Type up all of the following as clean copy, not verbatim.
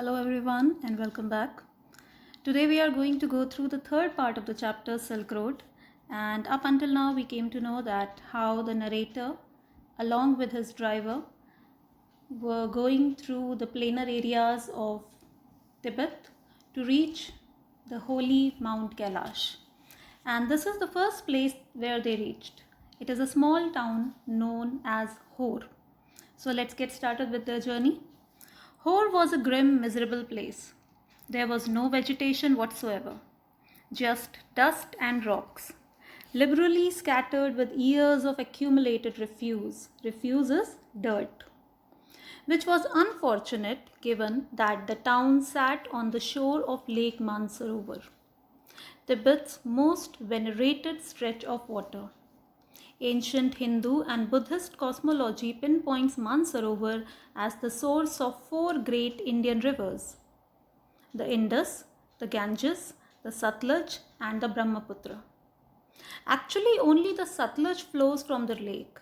Hello everyone and welcome back. Today we are going to go through the third part of the chapter Silk Road, and up until now we came to know that how the narrator along with his driver were going through the planar areas of Tibet to reach the holy Mount Kailash. And this is the first place where they reached. It is a small town known as Hor. So let's get started with their journey. Hor was a grim, miserable place. There was no vegetation whatsoever, just dust and rocks, liberally scattered with years of accumulated refuse. Refuse is dirt, which was unfortunate given that the town sat on the shore of Lake Mansarovar, Tibet's most venerated stretch of water. Ancient Hindu and Buddhist cosmology pinpoints Mansarovar as the source of four great Indian rivers: the Indus, the Ganges, the Satluj, and the Brahmaputra. Actually, only the Satluj flows from the lake,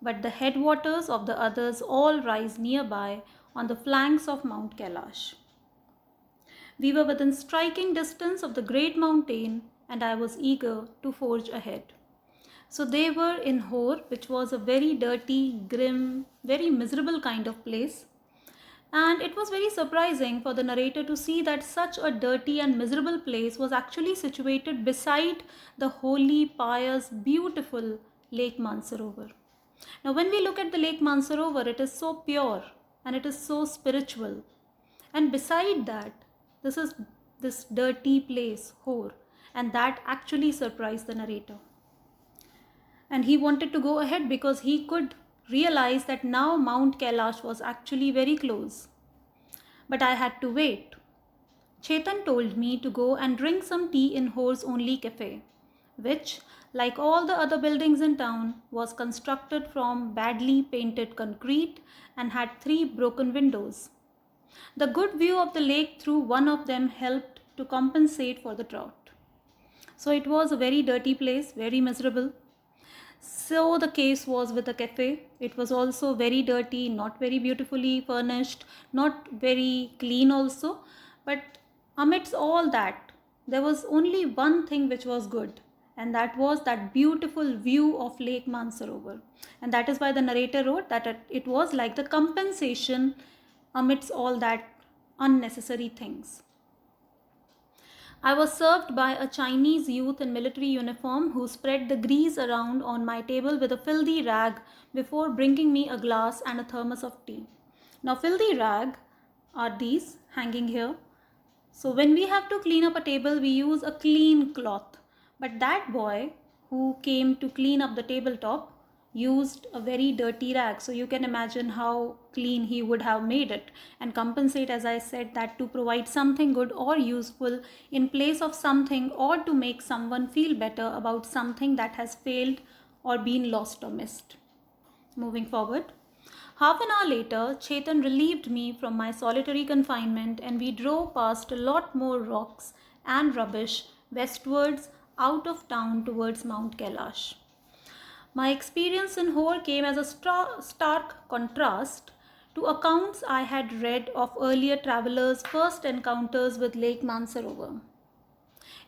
but the headwaters of the others all rise nearby on the flanks of Mount Kailash. We were within striking distance of the great mountain, and I was eager to forge ahead. So they were in Hor, which was a very dirty, grim, very miserable kind of place. And it was very surprising for the narrator to see that such a dirty and miserable place was actually situated beside the holy, pious, beautiful Lake Mansarovar. Now, when we look at the Lake Mansarovar, it is so pure and it is so spiritual. And beside that, this is this dirty place, Hor, and that actually surprised the narrator. And he wanted to go ahead because he could realize that now Mount Kailash was actually very close. But I had to wait. Chetan told me to go and drink some tea in Hor's only cafe, which, like all the other buildings in town, was constructed from badly painted concrete and had 3 broken windows. The good view of the lake through one of them helped to compensate for the drought. So it was a very dirty place, very miserable. So the case was with the cafe. It was also very dirty, not very beautifully furnished, not very clean also. But amidst all that, there was only one thing which was good, and that was that beautiful view of Lake Mansarovar. And that is why the narrator wrote that it was like the compensation amidst all that unnecessary things. I was served by a Chinese youth in military uniform who spread the grease around on my table with a filthy rag before bringing me a glass and a thermos of tea. Now, filthy rag are these hanging here. So, when we have to clean up a table, we use a clean cloth. But that boy who came to clean up the tabletop used a very dirty rag. So you can imagine how clean he would have made it and compensate, as I said, that to provide something good or useful in place of something, or to make someone feel better about something that has failed or been lost or missed. Moving forward. Half an hour later, Chetan relieved me from my solitary confinement and we drove past a lot more rocks and rubbish westwards out of town towards Mount Kailash. My experience in Hor came as a stark contrast to accounts I had read of earlier travelers' first encounters with Lake Mansarovar.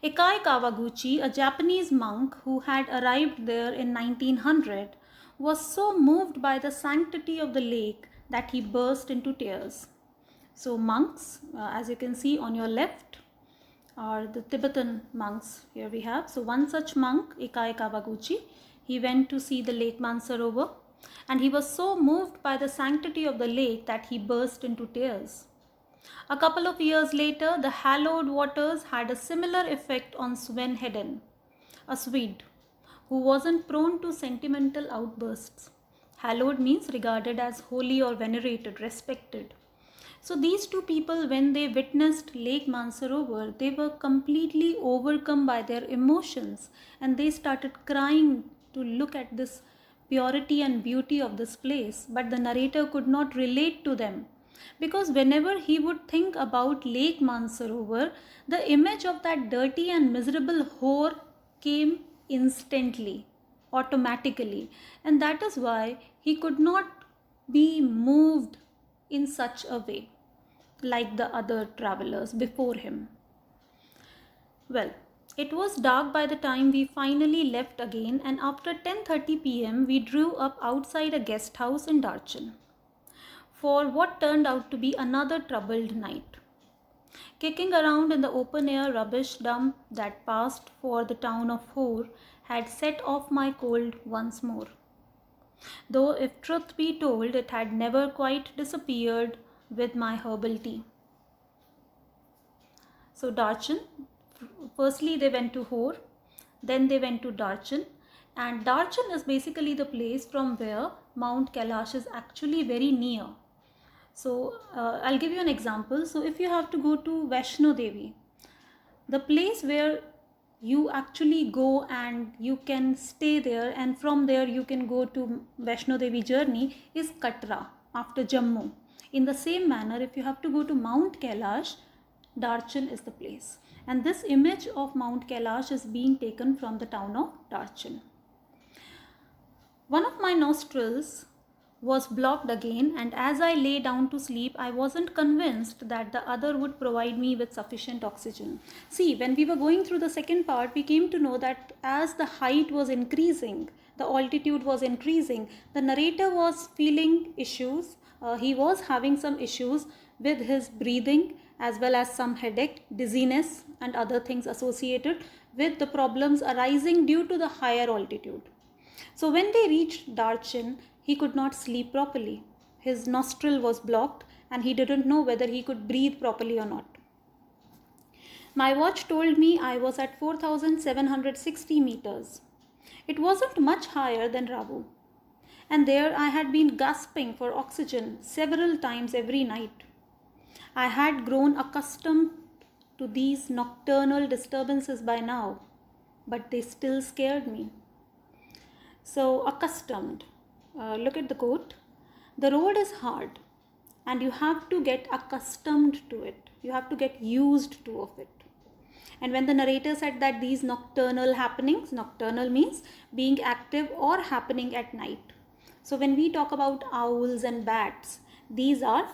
Ekai Kawaguchi, a Japanese monk who had arrived there in 1900, was so moved by the sanctity of the lake that he burst into tears. So monks, as you can see on your left, are the Tibetan monks here we have. So one such monk, Ekai Kawaguchi, he went to see the Lake Mansarovar and he was so moved by the sanctity of the lake that he burst into tears. A couple of years later, the hallowed waters had a similar effect on Sven Hedden, a Swede, who wasn't prone to sentimental outbursts. Hallowed means regarded as holy or venerated, respected. So these two people, when they witnessed Lake Mansarovar, they were completely overcome by their emotions and they started crying to look at this purity and beauty of this place. But the narrator could not relate to them, because whenever he would think about Lake Mansarovar, the image of that dirty and miserable Hor came instantly, automatically, and that is why he could not be moved in such a way. like the other travelers before him. Well, it was dark by the time we finally left again, and after 10:30 p.m. we drew up outside a guest house in Darchen for what turned out to be another troubled night. Kicking around in the open air rubbish dump that passed for the town of Hor had set off my cold once more. Though, if truth be told, it had never quite disappeared with my herbal tea. So, Darchen, firstly they went to Hor, then they went to Darchen, and Darchen is basically the place from where Mount Kailash is actually very near. So, I'll give you an example. So, if you have to go to Vaishno Devi, the place where you actually go and you can stay there, and from there you can go to Vaishno Devi journey, is Katra after Jammu. In the same manner, if you have to go to Mount Kailash, Darchen is the place. And this image of Mount Kailash is being taken from the town of Darchen. One of my nostrils was blocked again, and as I lay down to sleep, I wasn't convinced that the other would provide me with sufficient oxygen. See, when we were going through the second part, we came to know that as the height was increasing, the altitude was increasing, the narrator was feeling issues. He was having some issues with his breathing, as well as some headache, dizziness, and other things associated with the problems arising due to the higher altitude. So when they reached Darchen, he could not sleep properly. His nostril was blocked and he didn't know whether he could breathe properly or not. My watch told me I was at 4,760 meters. It wasn't much higher than Rabu. And there I had been gasping for oxygen several times every night. I had grown accustomed to these nocturnal disturbances by now, but they still scared me. So, accustomed. Look at the quote. The road is hard and you have to get accustomed to it. You have to get used to of it. And when the narrator said that these nocturnal happenings, nocturnal means being active or happening at night. So when we talk about owls and bats, these are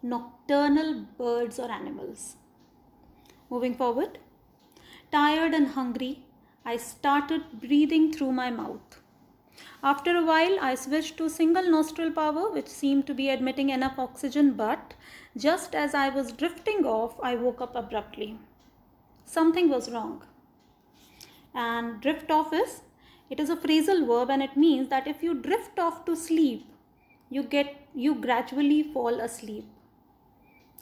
nocturnal birds or animals. Moving forward. Tired and hungry, I started breathing through my mouth. After a while, I switched to single nostril power, which seemed to be admitting enough oxygen, but just as I was drifting off, I woke up abruptly. Something was wrong. And drift off it is a phrasal verb, and it means that if you drift off to sleep, you gradually fall asleep.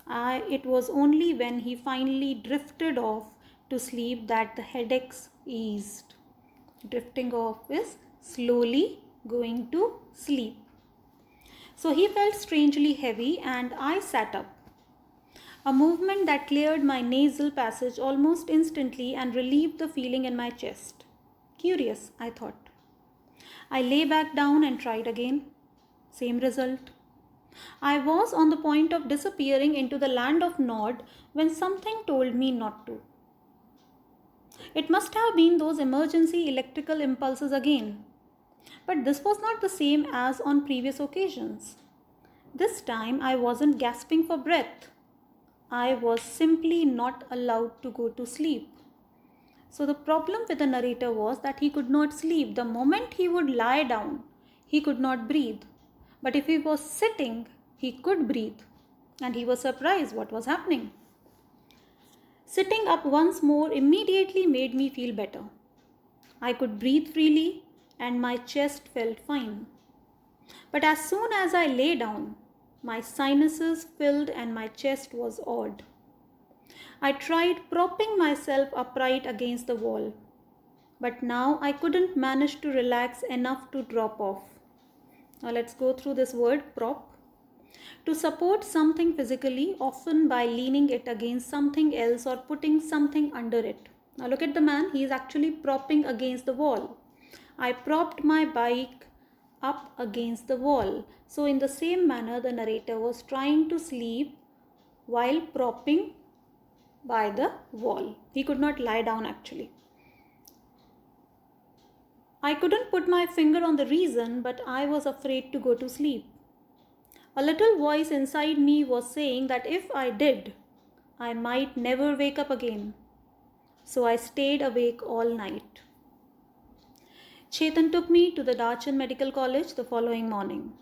It was only when he finally drifted off to sleep that the headaches eased. Drifting off is slowly going to sleep. So he felt strangely heavy and I sat up. A movement that cleared my nasal passage almost instantly and relieved the feeling in my chest. Curious, I thought. I lay back down and tried again. Same result. I was on the point of disappearing into the land of Nod when something told me not to. It must have been those emergency electrical impulses again. But this was not the same as on previous occasions. This time I wasn't gasping for breath. I was simply not allowed to go to sleep. So the problem with the narrator was that he could not sleep. The moment he would lie down, he could not breathe. But if he was sitting, he could breathe. And he was surprised what was happening. Sitting up once more immediately made me feel better. I could breathe freely and my chest felt fine. But as soon as I lay down, my sinuses filled and my chest was odd. I tried propping myself upright against the wall, but now I couldn't manage to relax enough to drop off. Now let's go through this word, prop. To support something physically, often by leaning it against something else or putting something under it. Now look at the man, he is actually propping against the wall. I propped my bike up against the wall. So in the same manner, the narrator was trying to sleep while propping by the wall. He could not lie down actually. I couldn't put my finger on the reason, but I was afraid to go to sleep. A little voice inside me was saying that if I did, I might never wake up again. So I stayed awake all night. Chetan took me to the Darchan Medical College the following morning.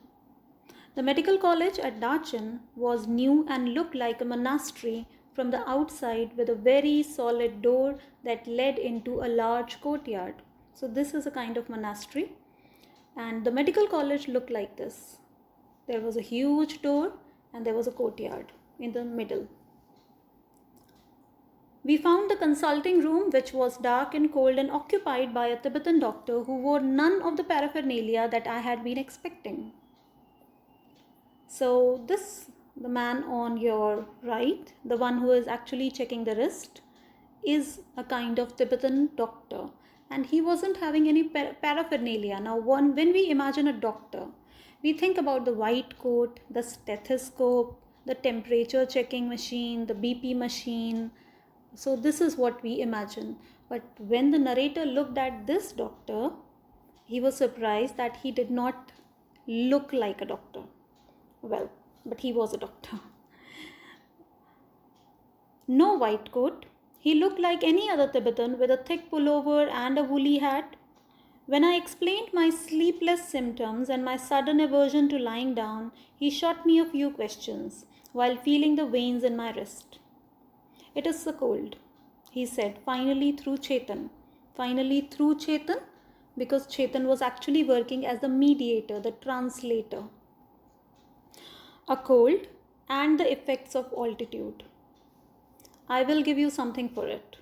The medical college at Darchan was new and looked like a monastery from the outside, with a very solid door that led into a large courtyard. So this is a kind of monastery, and the medical college looked like this. There was a huge door and there was a courtyard in the middle. We found the consulting room, which was dark and cold and occupied by a Tibetan doctor who wore none of the paraphernalia that I had been expecting. So the man on your right, the one who is actually checking the wrist, is a kind of Tibetan doctor, and he wasn't having any paraphernalia. Now, when we imagine a doctor, we think about the white coat, the stethoscope, the temperature checking machine, the BP machine. So this is what we imagine. But when the narrator looked at this doctor, he was surprised that he did not look like a doctor. Well, but he was a doctor. No white coat. He looked like any other Tibetan with a thick pullover and a woolly hat. When I explained my sleepless symptoms and my sudden aversion to lying down, he shot me a few questions while feeling the veins in my wrist. It is the cold, he said, finally through Chetan. Finally through Chetan, because Chetan was actually working as the mediator, the translator. A cold and the effects of altitude. I will give you something for it.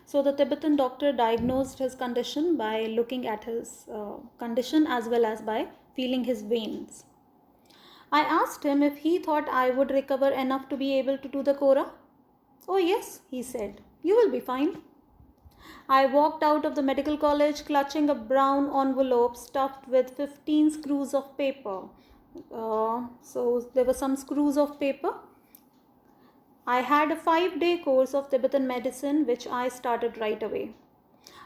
So the Tibetan doctor diagnosed his condition by looking at his condition as well as by feeling his veins. I asked him if he thought I would recover enough to be able to do the Kora. Oh yes, he said, you will be fine. I walked out of the medical college clutching a brown envelope stuffed with 15 screws of paper. So there were some screws of paper. I had a 5-day course of Tibetan medicine, which I started right away.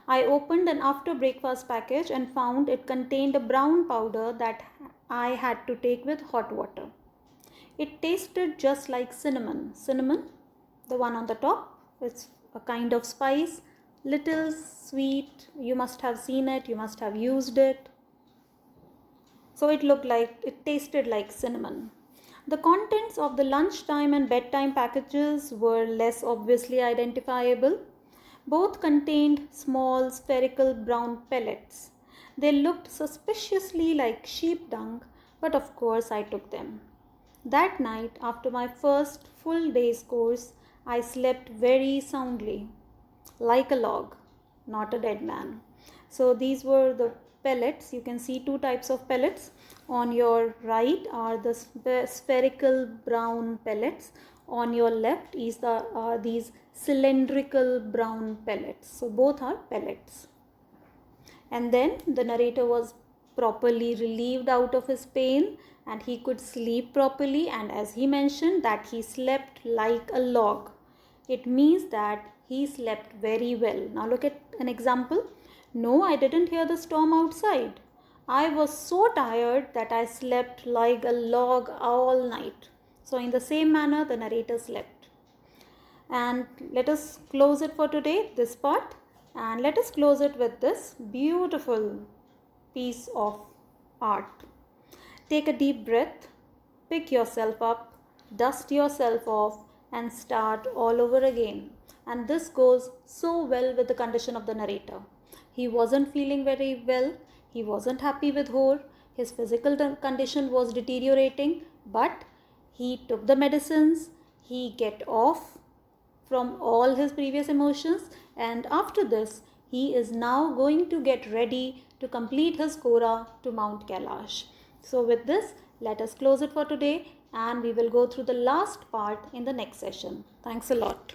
I opened an after breakfast package and found it contained a brown powder that I had to take with hot water. It tasted just like cinnamon. Cinnamon, the one on the top, it's a kind of spice, little sweet. You must have seen it, you must have used it. So it tasted like cinnamon. The contents of the lunchtime and bedtime packages were less obviously identifiable. Both contained small spherical brown pellets. They looked suspiciously like sheep dung, but of course I took them. That night, after my first full day's course, I slept very soundly, like a log, not a dead man. So these were the pellets. You can see two types of pellets. On your right are the spherical brown pellets. On your left are these cylindrical brown pellets. So both are pellets. And then the narrator was properly relieved out of his pain and he could sleep properly, and as he mentioned that he slept like a log. It means that he slept very well. Now look at an example. No, I didn't hear the storm outside. I was so tired that I slept like a log all night. So in the same manner, the narrator slept. And let us close it for today, this part. And let us close it with this beautiful piece of art. Take a deep breath, pick yourself up, dust yourself off, and start all over again. And this goes so well with the condition of the narrator. He wasn't feeling very well. He wasn't happy with Hor. His physical condition was deteriorating, but he took the medicines. He get off from all his previous emotions, and after this, he is now going to get ready to complete his Kora to Mount Kailash. So with this, let us close it for today, and we will go through the last part in the next session. Thanks a lot.